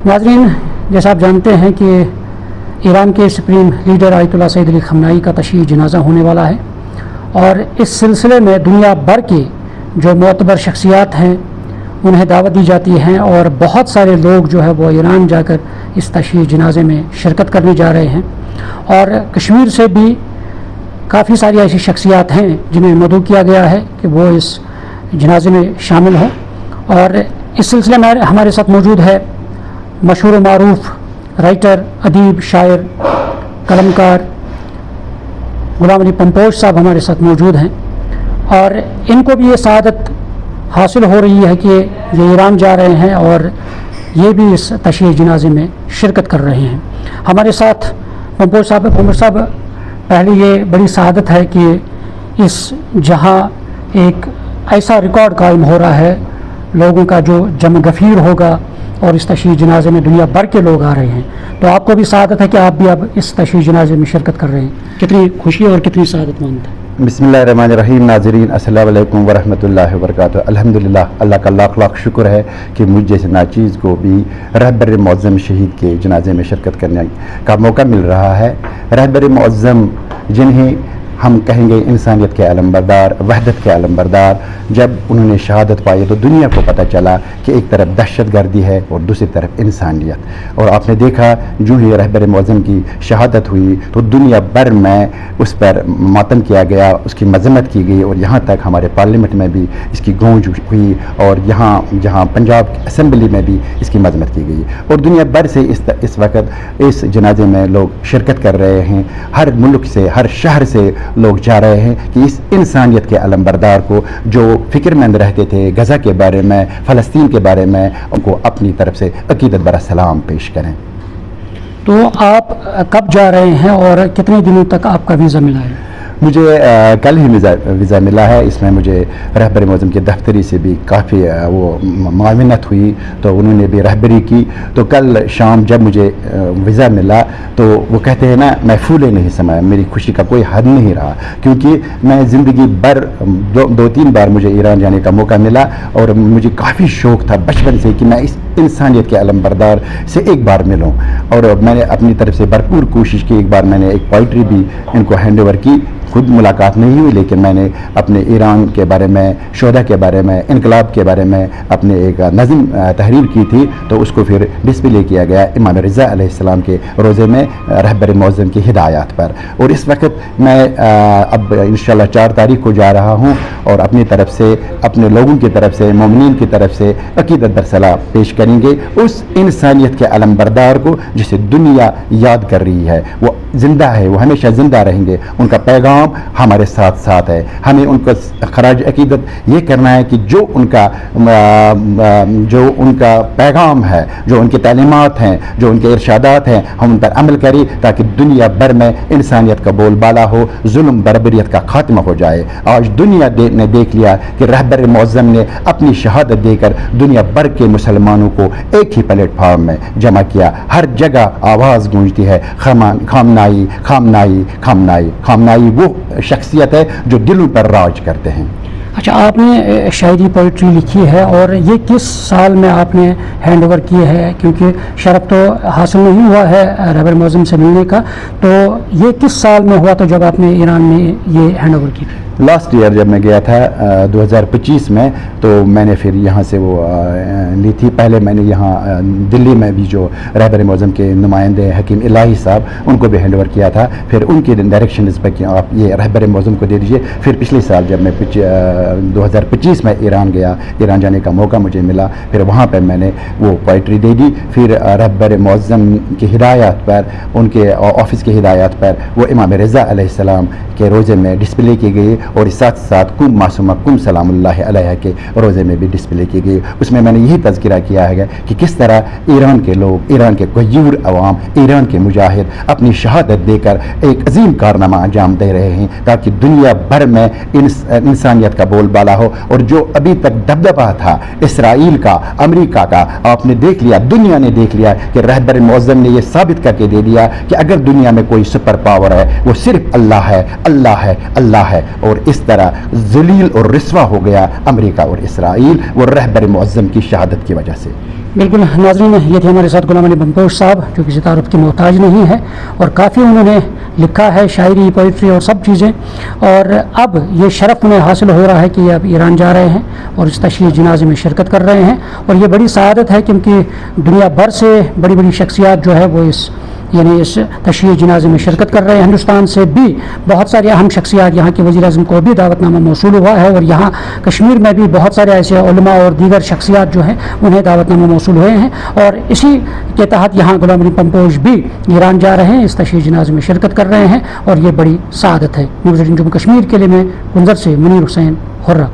नाज़रीन, जैसा आप जानते हैं कि ईरान के supreme leader Ayatollah Sayyid Ali Khamenei का तशय्युई जनाज़ा होने वाला है और इस सिलसिले में दुनिया भर के जो मोतबर शख्सियात हैं उन्हें दावत दी जाती है और बहुत सारे लोग जो है वो ईरान जाकर इस तशय्युई जनाज़े में शिरकत करने जा रहे हैं। और कश्मीर से भी काफ़ी सारी ऐसी शख्सियात हैं जिन्हें मदऊ किया गया है कि वो इस जनाज़े में शामिल हों। और इस सिलसिले में हमारे साथ मौजूद है मशहूर मारूफ राइटर, अदीब, शायर, कलमकार गुलाम अली पंपोश साहब हमारे साथ मौजूद हैं और इनको भी ये सआदत हासिल हो रही है कि ये ईरान जा रहे हैं और ये भी इस तशय्युई जनाज़े में शिरकत कर रहे हैं। हमारे साथ पंपोश साहब, पहले ये बड़ी सआदत है कि इस जहाँ एक ऐसा रिकॉर्ड कायम हो रहा है, लोगों का जो जम गफ़ीर होगा और इस तशय्युई जनाज़े में दुनिया भर के लोग आ रहे हैं, तो आपको भी सआदत है कि आप भी अब इस तशय्युई जनाज़े में शिरकत कर रहे हैं। कितनी खुशी और कितनी सआदतमंद है। बिस्मिल्लाहिर्रहमानिर्रहीम। नाज़रीन अस्सलामु अलैकुम वरहमतुल्लाहि वबरकातुहू। अल्हम्दुलिल्लाह, अल्लाह का लाख लाख शुक्र है कि मुझ जैसे नाचीज़ को भी रहबर मुअज़्ज़म शहीद के जनाजे में शिरकत करने का मौका मिल रहा है। रहबर मुअज़्ज़म जिन्हें हम कहेंगे इंसानियत के अलमबरदार, वहदत के अलमबरदार, जब उन्होंने शहादत पाई तो दुनिया को पता चला कि एक तरफ दहशतगर्दी है और दूसरी तरफ इंसानियत। और आपने देखा जो ही रहबर मुअज़्ज़म की शहादत हुई तो दुनिया भर में उस पर मातम किया गया, उसकी मज़म्मत की गई और यहाँ तक हमारे पार्लियामेंट में भी इसकी गूंज हुई और जहाँ पंजाब असम्बली में भी इसकी मज़म्मत की गई और दुनिया भर से इस वक्त इस जनाजे में लोग शिरकत कर रहे हैं। हर मुल्क से, हर शहर से लोग जा रहे हैं कि इस इंसानियत के अलमबरदार को जो फ़िक्रमंद रहते थे गज़ा के बारे में, फ़लस्तीन के बारे में, उनको अपनी तरफ से अक़ीदत भरा सलाम पेश करें। तो आप कब जा रहे हैं और कितने दिनों तक आपका वीज़ा मिला है? मुझे कल ही वीज़ा मिला है। इसमें मुझे रहबर मुअज़्ज़म के दफ्तरी से भी काफ़ी वो माविनत हुई तो उन्होंने भी रहबरी की। तो कल शाम जब मुझे वीज़ा मिला तो वो कहते हैं ना, मैं फूले नहीं समाया, मेरी खुशी का कोई हद नहीं रहा, क्योंकि मैं ज़िंदगी भर दो तीन बार मुझे ईरान जाने का मौका मिला और मुझे काफ़ी शौक़ था बचपन से कि मैं इस इंसानियत के अलमबरदार से एक बार मिलूं। और मैंने अपनी तरफ से भरपूर कोशिश की। एक बार मैंने एक पोइट्री भी इनको हैंड ओवर की, खुद मुलाकात नहीं हुई लेकिन मैंने अपने ईरान के बारे में, शोधा के बारे में, इनकलाब के बारे में अपने एक नज़म तहरीर की थी तो उसको फिर डिस्प्ले किया गया इमाम रिज़ा अलैहिस्सलाम के रोज़े में रहबर मुअज़्ज़म की हिदायत पर। और इस वक्त मैं अब इंशाअल्लाह 4 तारीख को जा रहा हूँ और अपनी तरफ से, अपने लोगों की तरफ से, मोमिनीन की तरफ से अक़ीदत बरसला पेश करेंगे उस इंसानियत के अलमबरदार को जिसे दुनिया याद कर रही है। वो ज़िंदा है, वो हमेशा ज़िंदा रहेंगे, उनका पैगाम हमारे साथ साथ है। हमें उनको खराज अक़ीदत ये करना है कि जो उनका पैगाम है, जो उनकी तालीमात हैं, जो उनके इरशादात हैं, हम उन पर अमल करें ताकि दुनिया भर में इंसानियत का बोलबाला हो, जुल्म बर्बरियत का खात्मा हो जाए। आज दुनिया ने देख लिया कि रहबर मुअज़्ज़म ने अपनी शहादत देकर दुनिया भर के मुसलमानों को एक ही प्लेटफार्म में जमा किया। हर जगह आवाज़ गूंजती है खामनाई खामनाई खामनाई खामनाई। वो शख्सियत है जो दिलों पर राज करते हैं। अच्छा, आपने शायरी पोइट्री लिखी है और ये किस साल में आपने हैंड ओवर की है? क्योंकि शरफ तो हासिल नहीं हुआ है रहबर मुअज़्ज़म से मिलने का, तो ये किस साल में हुआ था जब आपने ईरान में ये हैंड ओवर की थी? लास्ट ईयर जब मैं गया था 2025 में, तो मैंने फिर यहाँ से वो ली थी। पहले मैंने यहाँ दिल्ली में भी जो रहबर मुअज़्ज़म के नुमाइंदे हकीम इलाही साहब, उनको भी हैंड ओवर किया था। फिर उनकी डायरेक्शन इस पर कि आप ये रहबर मुअज़्ज़म को दे दीजिए। फिर पिछले साल जब मैं 2025 में ईरान गया, ईरान जाने का मौका मुझे मिला, फिर वहाँ पर मैंने वो पोइट्री दे दी। फिर रहबर मुअज़्ज़म की हिदायत पर, उनके ऑफिस की हिदायत पर वो इमाम रिज़ा अलैहिस्सलाम के रोज़े में डिस्प्ले की गई और साथ साथ कुम मासूमा कुम सलामुल्लाह अलैहा के रोज़े में भी डिस्प्ले की गई। उसमें मैंने यही तज़किरा किया है कि किस तरह ईरान के लोग, ईरान के गयूर अवाम, ईरान के मुजाहिद अपनी शहादत देकर एक अजीम कारनामा अंजाम दे रहे हैं ताकि दुनिया भर में इंसानियत का बोलबाला हो। और जो अभी तक दबदबा था इसराइल का, अमेरिका का, आपने देख लिया, दुनिया ने देख लिया कि रहबर मुअज़्ज़म ने यह साबित करके दे दिया कि अगर दुनिया में कोई सुपर पावर है वो सिर्फ अल्लाह है, अल्लाह है, अल्लाह है। और इस तरह जलील और रिस्वा हो गया अमेरिका और इसराइल वो रहबर मुअज़्ज़म की शहादत की वजह से। بالکل ناظرین، یہ تھے ہمارے ساتھ غلام علی بمپوش صاحب، جو کسی تعارف کی محتاج نہیں ہے اور کافی انہوں نے لکھا ہے، شاعری، پوئٹری اور سب چیزیں، اور اب یہ شرف انہیں حاصل ہو رہا ہے کہ یہ اب ایران جا رہے ہیں اور اس تشییع جنازے میں شرکت کر رہے ہیں، اور یہ بڑی سعادت ہے کیونکہ دنیا بھر سے بڑی بڑی شخصیات جو ہے وہ اس تشییع جنازے میں شرکت کر رہے ہیں۔ ہندوستان سے بھی بہت سارے اہم شخصیات، یہاں کے وزیر اعظم کو بھی دعوت نامہ موصول ہوا ہے، اور یہاں کشمیر میں بھی بہت سارے ایسے علماء اور دیگر شخصیات جو ہیں انہیں دعوت نامہ موصول ہوئے ہیں، اور اسی کے تحت یہاں غلام علی بمپوش بھی ایران جا رہے ہیں، اس تشییع جنازے میں شرکت کر رہے ہیں، اور یہ بڑی سعادت ہے۔ نیوز 18 جموں کشمیر کے لیے میں گنجر سے منیر حسین ہرہ۔